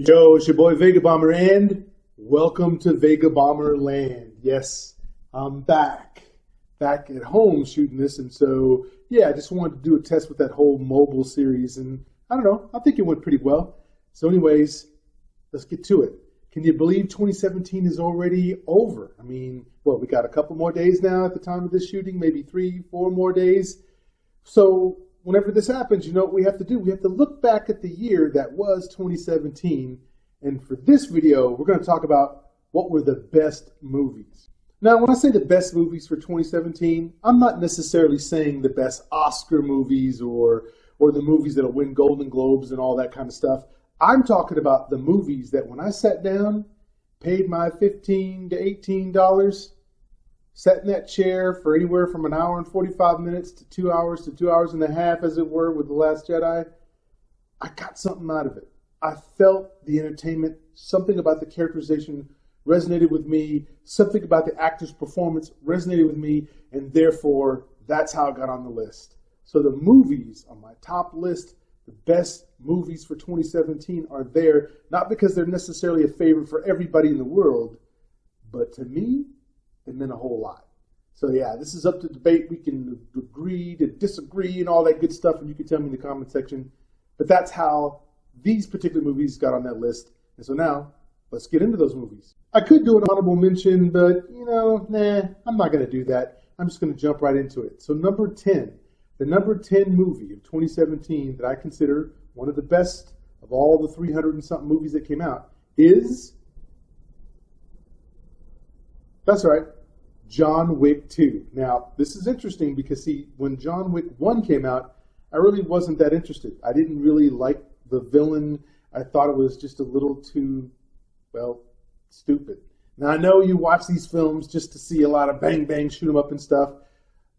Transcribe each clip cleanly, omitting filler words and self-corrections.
Yo, it's your boy Vega Bomber, and welcome to Vega Bomber Land. Yes, I'm back at home shooting this, and so yeah, I just wanted to do a test with that whole mobile series, and I don't know, I think it went pretty well. So anyways, let's get to it. Can you believe 2017 is already over? I mean, we got a couple more days now at the time of this shooting, maybe 3-4 more days. So whenever this happens, you know what we have to do? We have to look back at the year that was 2017. And for this video, we're going to talk about what were the best movies. Now, when I say the best movies for 2017, I'm not necessarily saying the best Oscar movies or the movies that'll win Golden Globes and all that kind of stuff. I'm talking about the movies that when I sat down, paid my $15 to $18, sat in that chair for anywhere from an hour and 45 minutes to 2 hours to 2 hours and a half, as it were, with The Last Jedi, I got something out of it. I felt the entertainment, something about the characterization resonated with me, something about the actor's performance resonated with me, and therefore, that's how it got on the list. So the movies on my top list, the best movies for 2017 are there, not because they're necessarily a favorite for everybody in the world, but to me, it meant a whole lot. So yeah, this is up to debate. We can agree to disagree and all that good stuff, and you can tell me in the comment section. But that's how these particular movies got on that list. And so now, let's get into those movies. I could do an honorable mention, but I'm not going to do that. I'm just going to jump right into it. So number 10. The number 10 movie of 2017 that I consider one of the best of all the 300 and something movies that came out is, that's right, John Wick 2. Now, this is interesting because, see, when John Wick 1 came out, I really wasn't that interested. I didn't really like the villain. I thought it was just a little too, stupid. Now, I know you watch these films just to see a lot of bang, bang, shoot 'em up and stuff.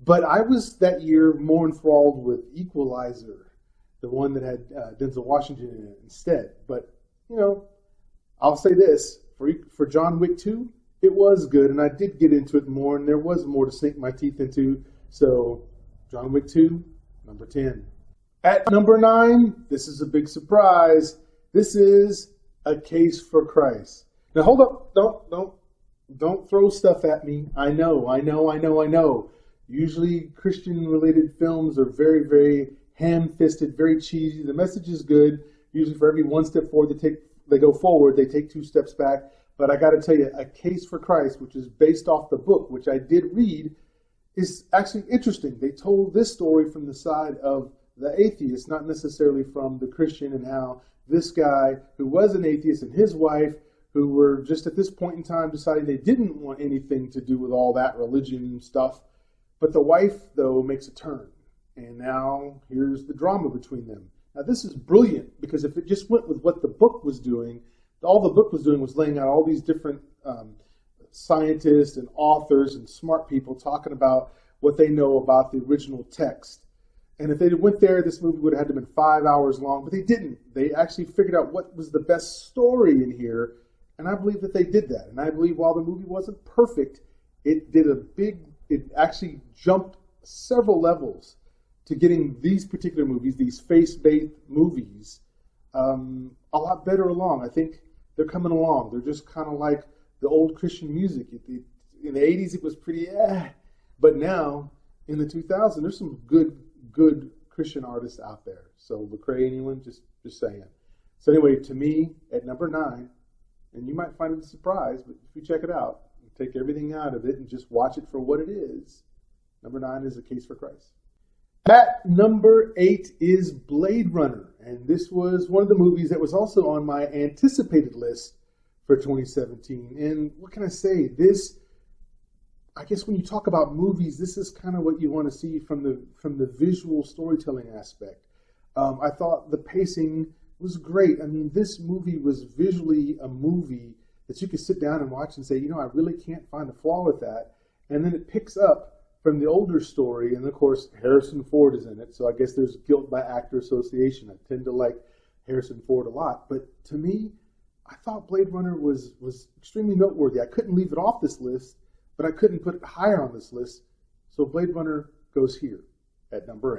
But I was that year more enthralled with Equalizer, the one that had Denzel Washington in it instead. But, I'll say this, for John Wick 2, it was good, and I did get into it more, and there was more to sink my teeth into. So, John Wick 2, number 10. At number 9, this is a big surprise. This is A Case for Christ. Now, hold up. Don't throw stuff at me. I know. Usually Christian-related films are very, very ham-fisted, very cheesy. The message is good. Usually for every one step forward they go forward, they take 2 steps back. But I got to tell you, A Case for Christ, which is based off the book, which I did read, is actually interesting. They told this story from the side of the atheist, not necessarily from the Christian, and how this guy who was an atheist and his wife, who were just at this point in time deciding they didn't want anything to do with all that religion stuff. But the wife, though, makes a turn, and now here's the drama between them. Now, this is brilliant, because if it just went with what the book was doing, all the book was doing was laying out all these different scientists and authors and smart people talking about what they know about the original text. And if they went there, this movie would have had to have been 5 hours long, but they didn't. They actually figured out what was the best story in here, and I believe that they did that. And I believe while the movie wasn't perfect, it actually jumped several levels to getting these particular movies, these faith-based movies, a lot better along. I think they're coming along. They're just kind of like the old Christian music. In the 80s, it was pretty but now, in the 2000s, there's some good Christian artists out there. So, Lecrae, anyone? Just saying. So anyway, to me, at number 9, and you might find it a surprise, but if you check it out, take everything out of it and just watch it for what it is. Number 9 is A Case for Christ. At number 8 is Blade Runner. And this was one of the movies that was also on my anticipated list for 2017. And what can I say? I guess when you talk about movies, this is kind of what you want to see from the visual storytelling aspect. I thought the pacing was great. I mean, this movie was visually a movie that you could sit down and watch and say, I really can't find a flaw with that. And then it picks up from the older story, and of course, Harrison Ford is in it, so I guess there's guilt by actor association. I tend to like Harrison Ford a lot, but to me, I thought Blade Runner was extremely noteworthy. I couldn't leave it off this list, but I couldn't put it higher on this list, so Blade Runner goes here at number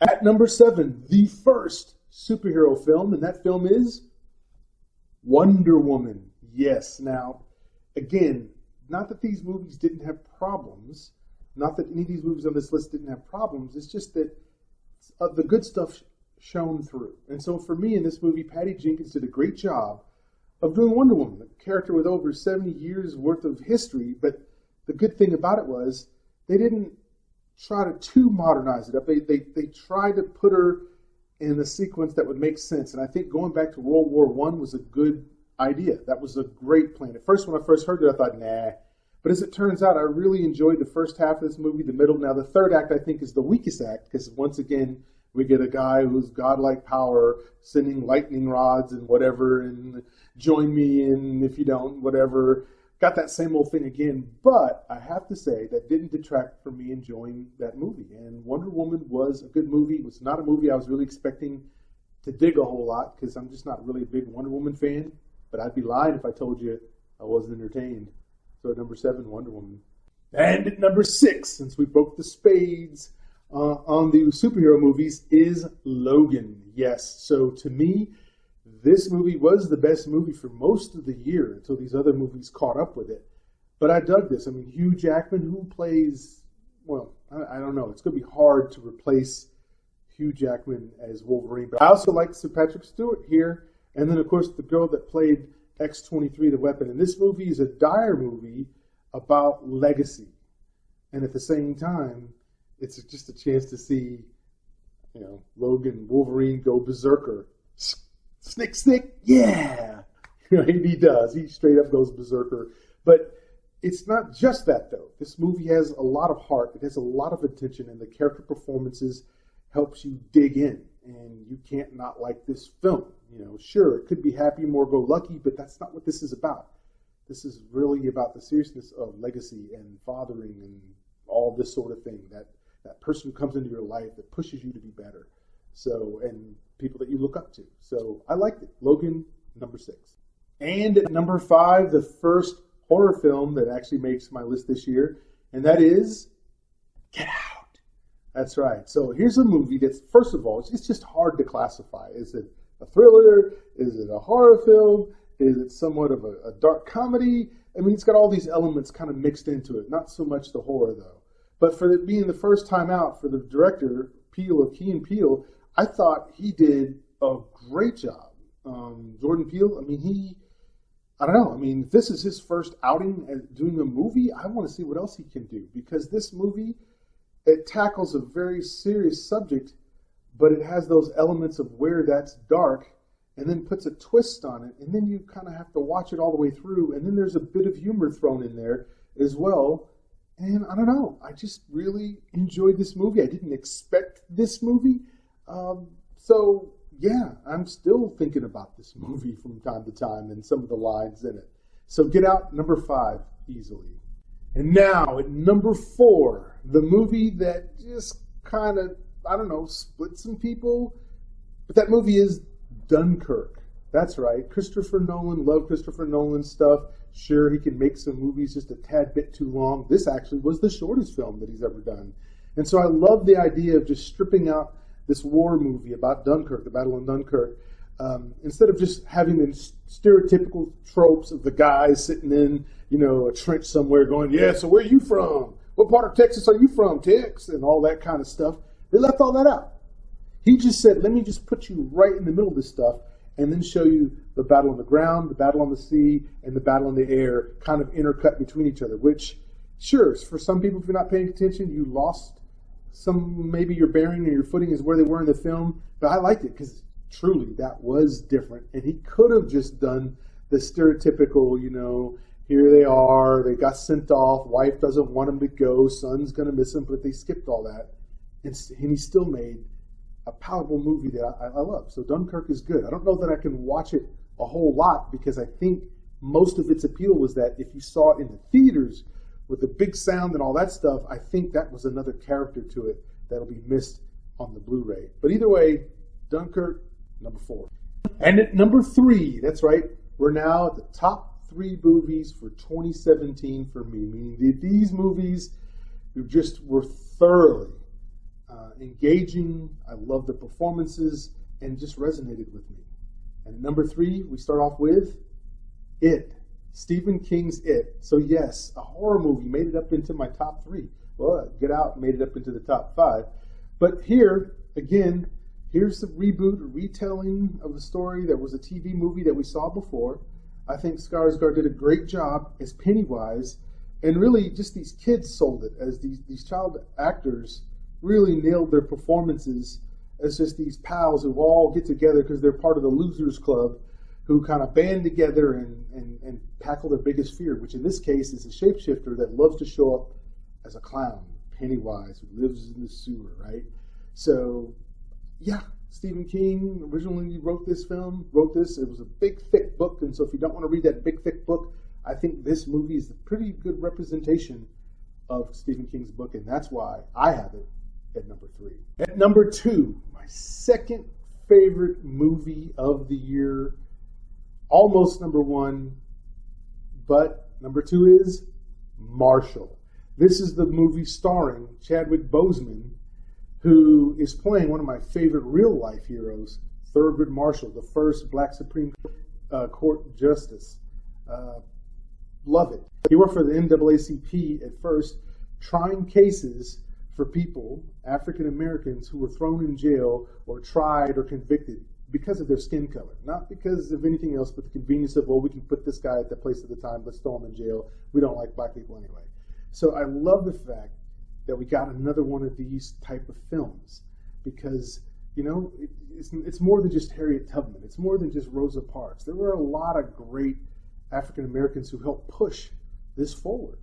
8. At number 7, the first superhero film, and that film is Wonder Woman. Yes. Now, again, not that these movies didn't have problems, not that any of these movies on this list didn't have problems. It's just that the good stuff shone through. And so for me in this movie, Patty Jenkins did a great job of doing Wonder Woman, a character with over 70 years worth of history. But the good thing about it was they didn't try to too modernize it up. They tried to put her in a sequence that would make sense. And I think going back to World War I was a good idea. That was a great plan. At first, when I first heard it, I thought, nah. But as it turns out, I really enjoyed the first half of this movie, the middle. Now, the third act, I think, is the weakest act, because once again, we get a guy who's godlike power, sending lightning rods and whatever, and join me in if you don't, whatever. Got that same old thing again. But I have to say, that didn't detract from me enjoying that movie. And Wonder Woman was a good movie. It was not a movie I was really expecting to dig a whole lot, because I'm just not really a big Wonder Woman fan. But I'd be lying if I told you I wasn't entertained. So at number 7, Wonder Woman. And at number 6, since we broke the spades on the superhero movies, is Logan. Yes, so to me, this movie was the best movie for most of the year until these other movies caught up with it. But I dug this. I mean, Hugh Jackman, who plays, well, I don't know. It's going to be hard to replace Hugh Jackman as Wolverine. But I also like Sir Patrick Stewart here. And then, of course, the girl that played X-23, the weapon. And this movie is a dire movie about legacy. And at the same time, it's just a chance to see, Logan, Wolverine go berserker. Snick, yeah! He does. He straight up goes berserker. But it's not just that, though. This movie has a lot of heart. It has a lot of attention, and the character performances helps you dig in. And you can't not like this film. Sure, it could be happy, more go lucky, but that's not what this is about. This is really about the seriousness of legacy and fathering and all this sort of thing. That person who comes into your life that pushes you to be better. So, and people that you look up to. So I liked it. Logan, number 6. And at number 5, the first horror film that actually makes my list this year, and that is Get Out. That's right. So here's a movie that's, first of all, it's just hard to classify. Is it a thriller? Is it a horror film? Is it somewhat of a dark comedy? I mean, it's got all these elements kind of mixed into it. Not so much the horror, though. But for it being the first time out for the director, Peele of Key and Peele, I thought he did a great job. Jordan Peele, I mean, I don't know. I mean, if this is his first outing at doing a movie, I want to see what else he can do. Because this movie, it tackles a very serious subject, but it has those elements of where that's dark, and then puts a twist on it, and then you kind of have to watch it all the way through, and then there's a bit of humor thrown in there as well. And I don't know, I just really enjoyed this movie. I didn't expect this movie. So, yeah, I'm still thinking about this movie from time to time and some of the lines in it. So Get Out, number 5, easily. And now, at number 4, the movie that just kind of, I don't know, split some people. But that movie is Dunkirk. That's right. Christopher Nolan, love Christopher Nolan stuff. Sure, he can make some movies just a tad bit too long. This actually was the shortest film that he's ever done. And so I love the idea of just stripping out this war movie about Dunkirk, the Battle of Dunkirk, instead of just having the stereotypical tropes of the guy sitting in, a trench somewhere going, yeah, so where are you from? What part of Texas are you from, Tex? And all that kind of stuff. They left all that out. He just said, let me just put you right in the middle of this stuff and then show you the battle on the ground, the battle on the sea, and the battle in the air kind of intercut between each other, which, sure, for some people, if you're not paying attention, you lost maybe your bearing or your footing is where they were in the film. But I liked it because truly that was different. And he could have just done the stereotypical, here they are, they got sent off, wife doesn't want them to go, son's going to miss them, but they skipped all that. And he still made a palatable movie that I love. So Dunkirk is good. I don't know that I can watch it a whole lot because I think most of its appeal was that if you saw it in the theaters with the big sound and all that stuff, I think that was another character to it that'll be missed on the Blu-ray. But either way, Dunkirk, number 4. And at number 3, that's right, we're now at the top 3 movies for 2017 for me, meaning that these movies just were thoroughly engaging. I love the performances and just resonated with me. And at number 3, we start off with It. Stephen King's It. So yes, a horror movie made it up into my top 3. Well, Get Out made it up into the top 5. But here, again, here's the reboot, retelling of the story that was a TV movie that we saw before. I think Skarsgård did a great job as Pennywise, and really just these kids sold it as these child actors really nailed their performances as just these pals who all get together because they're part of the Losers Club, who kind of band together and tackle their biggest fear, which in this case is a shapeshifter that loves to show up as a clown, Pennywise, who lives in the sewer, right? So, yeah, Stephen King originally wrote this. It was a big, thick book, and so if you don't want to read that big, thick book, I think this movie is a pretty good representation of Stephen King's book, and that's why I have it at number 3. At number 2, my second favorite movie of the year, almost number 1, but number 2 is Marshall. This is the movie starring Chadwick Boseman, who is playing one of my favorite real-life heroes, Thurgood Marshall, the first Black Supreme Court Justice. Love it. He worked for the NAACP at first, trying cases for people, African Americans, who were thrown in jail or tried or convicted because of their skin color. Not because of anything else, but the convenience of, well, we can put this guy at the place at the time, let's throw him in jail. We don't like black people anyway. So I love the fact that we got another one of these type of films because, you know, it's more than just Harriet Tubman. It's more than just Rosa Parks. There were a lot of great African Americans who helped push this forward,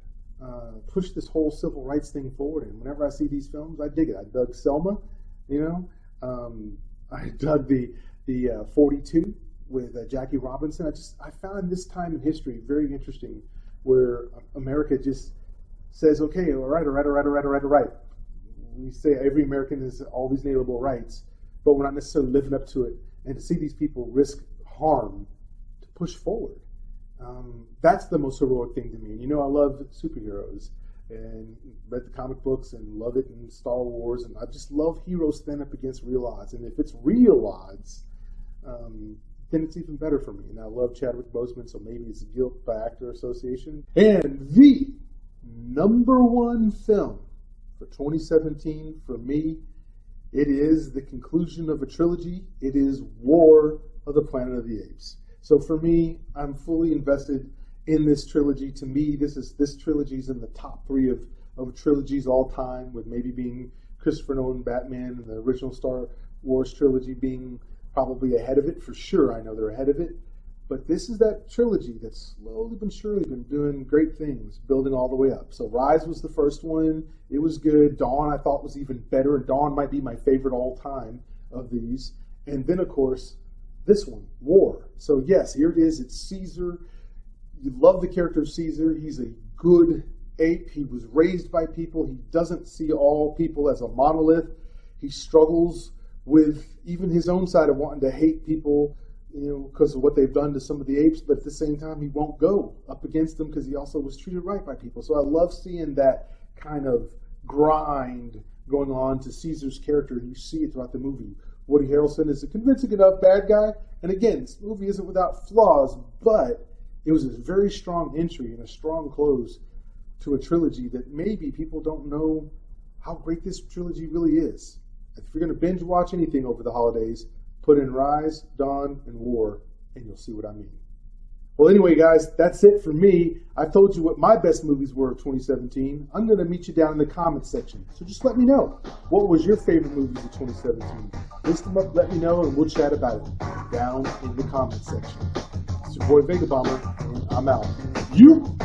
push this whole civil rights thing forward. And whenever I see these films, I dig it. I dug Selma, you know. I dug the 42 with Jackie Robinson. I found this time in history very interesting, where America just says, okay, all right. We say every American has all these inalienable rights, but we're not necessarily living up to it. And to see these people risk harm to push forward, that's the most heroic thing to me. And you know, I love superheroes and read the comic books and love it in Star Wars, and I just love heroes stand up against real odds. And if it's real odds, then it's even better for me. And I love Chadwick Boseman, so maybe it's guilt by actor association. And the number 1 film for 2017 for me, it is the conclusion of a trilogy. It is War of the Planet of the Apes. So for me, I'm fully invested in this trilogy. To me, this trilogy is in the top 3 of trilogies all time, with maybe being Christopher Nolan Batman and the original Star Wars trilogy being probably ahead of it. For sure, I know they're ahead of it. But this is that trilogy that's slowly but surely been doing great things, building all the way up. So Rise was the first one. It was good. Dawn I thought was even better, and Dawn might be my favorite all time of these. And then, of course, this one, War. So yes, here it is. It's Caesar. You love the character of Caesar. He's a good ape. He was raised by people. He doesn't see all people as a monolith. He struggles with even his own side of wanting to hate people, you know, because of what they've done to some of the apes, but at the same time, he won't go up against them because he also was treated right by people. So I love seeing that kind of grind going on to Caesar's character. You see it throughout the movie. Woody Harrelson is a convincing enough bad guy. And again, this movie isn't without flaws, but it was a very strong entry and a strong close to a trilogy that maybe people don't know how great this trilogy really is. If you're going to binge watch anything over the holidays, put in Rise, Dawn, and War, and you'll see what I mean. Well, anyway, guys, that's it for me. I told you what my best movies were of 2017. I'm going to meet you down in the comments section. So just let me know. What was your favorite movies of 2017? List them up, let me know, and we'll chat about it down in the comments section. It's your boy Vega Bomber, and I'm out. You!